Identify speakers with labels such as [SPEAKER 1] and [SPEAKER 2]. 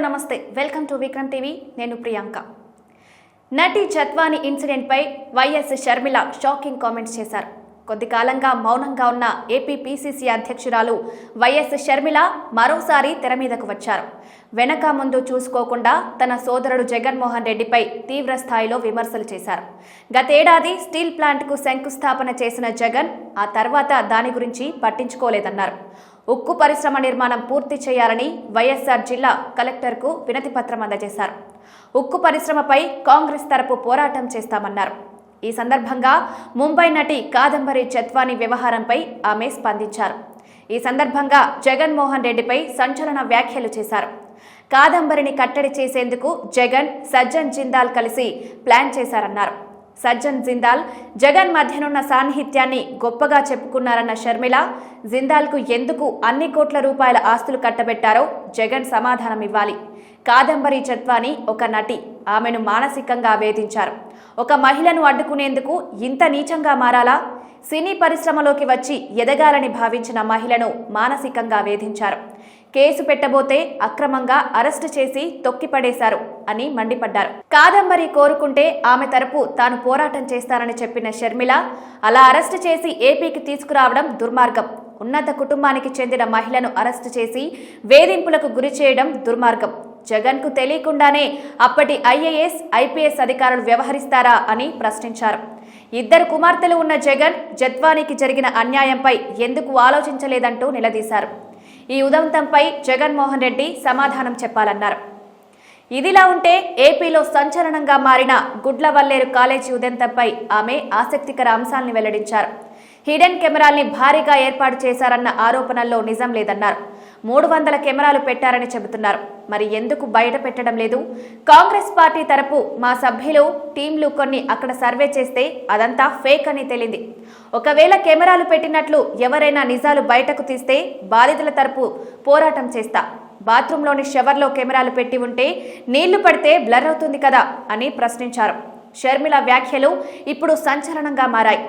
[SPEAKER 1] నమస్తే welcome to Vikram TV నేను ప్రియాంక నటి జత్వాని ఇన్సిడెంట్ పై వైఎస్ షర్మిల షాకింగ్ కామెంట్స్ చేశారు. కొద్ది కాలంగా మౌనంగా ఉన్న ఏపీ పీసీసీ అధ్యక్షురాలు వైఎస్ షర్మిల మరోసారి తెర మీదకు వచ్చారు. వెనక ముందు చూసుకోకుండా తన సోదరుడు జగన్మోహన్ రెడ్డిపై తీవ్ర స్థాయిలో విమర్శలు చేశారు. గతేడాది స్టీల్ ప్లాంట్కు శంకుస్థాపన చేసిన జగన్ ఆ తర్వాత దాని గురించి పట్టించుకోలేదన్నారు. ఉక్కు పరిశ్రమ నిర్మాణం పూర్తి చేయాలని వైఎస్ఆర్ జిల్లా కలెక్టర్కు వినతి పత్రం అందజేశారు. ఉక్కు పరిశ్రమపై కాంగ్రెస్ తరపు పోరాటం చేస్తామన్నారు. ఈ సందర్భంగా ముంబై నటి కాదంబరి జత్వాని వ్యవహారంపై ఆమె స్పందించారు. ఈ సందర్భంగా జగన్మోహన్ రెడ్డిపై సంచలన వ్యాఖ్యలు చేశారు. కాదంబరిని కట్టడి చేసేందుకు జగన్, సజ్జన్ జిందాల్ కలిసి ప్లాన్ చేశారన్నారు. సజ్జన్ జిందాల్ జగన్ మధ్యనున్న సాన్నిహిత్యాన్ని గొప్పగా చెప్పుకున్నారన్న షర్మిల, జిందాల్కు ఎందుకు అన్ని కోట్ల రూపాయల ఆస్తులు కట్టబెట్టారో జగన్ సమాధానం ఇవ్వాలి. కాదంబరి జత్వాని ఒక నటి, ఆమెను మానసికంగా వేధించారు. ఒక మహిళను అడ్డుకునేందుకు ఇంత నీచంగా మారాలా? సినీ పరిశ్రమలోకి వచ్చి ఎదగాలని భావించిన మహిళను మానసికంగా వేధించారు. కేసు పెట్టబోతే అక్రమంగా అరెస్టు చేసి తొక్కిపడేశారు అని మండిపడ్డారు. కాదంబరి కోరుకుంటే ఆమె తరపు తాను పోరాటం చేస్తానని చెప్పిన షర్మిల, అలా అరెస్టు చేసి ఏపీకి తీసుకురావడం దుర్మార్గం. ఉన్నత కుటుంబానికి చెందిన మహిళను అరెస్టు చేసి వేధింపులకు గురి చేయడం దుర్మార్గం. జగన్కు తెలియకుండానే అప్పటి ఐఏఎస్, ఐపీఎస్ అధికారులు వ్యవహరిస్తారా అని ప్రశ్నించారు. ఇద్దరు కుమార్తెలు ఉన్న జగన్ జత్వానికి జరిగిన అన్యాయంపై ఎందుకు ఆలోచించలేదంటూ నిలదీశారు. ఈ ఉదంతంపై జగన్మోహన్ రెడ్డి సమాధానం చెప్పాలన్నారు. ఇదిలా ఉంటే ఏపీలో సంచలనంగా మారిన గుడ్లవల్లేరు కాలేజీ ఉదంతంపై ఆమె ఆసక్తికర అంశాలను వెల్లడించారు. హిడెన్ కెమెరాల్ని భారీగా ఏర్పాటు చేశారన్న ఆరోపణల్లో నిజం లేదన్నారు. 300 కెమెరాలు పెట్టారని చెబుతున్నారు. మరి ఎందుకు బయట పెట్టడం లేదు? కాంగ్రెస్ పార్టీ తరపు మా సభ్యులు, టీంలు కొన్ని అక్కడ సర్వే చేస్తే అదంతా ఫేక్ అని తేలింది. ఒకవేళ కెమెరాలు పెట్టినట్లు ఎవరైనా నిజాలు బయటకు తీస్తే బాధితుల తరపు పోరాటం చేస్తా. బాత్రూంలోని షవర్లో కెమెరాలు పెట్టి ఉంటే నీళ్లు పడితే బ్లర్ అవుతుంది కదా అని ప్రశ్నించారు. షర్మిల వ్యాఖ్యలు ఇప్పుడు సంచలనంగా మారాయి.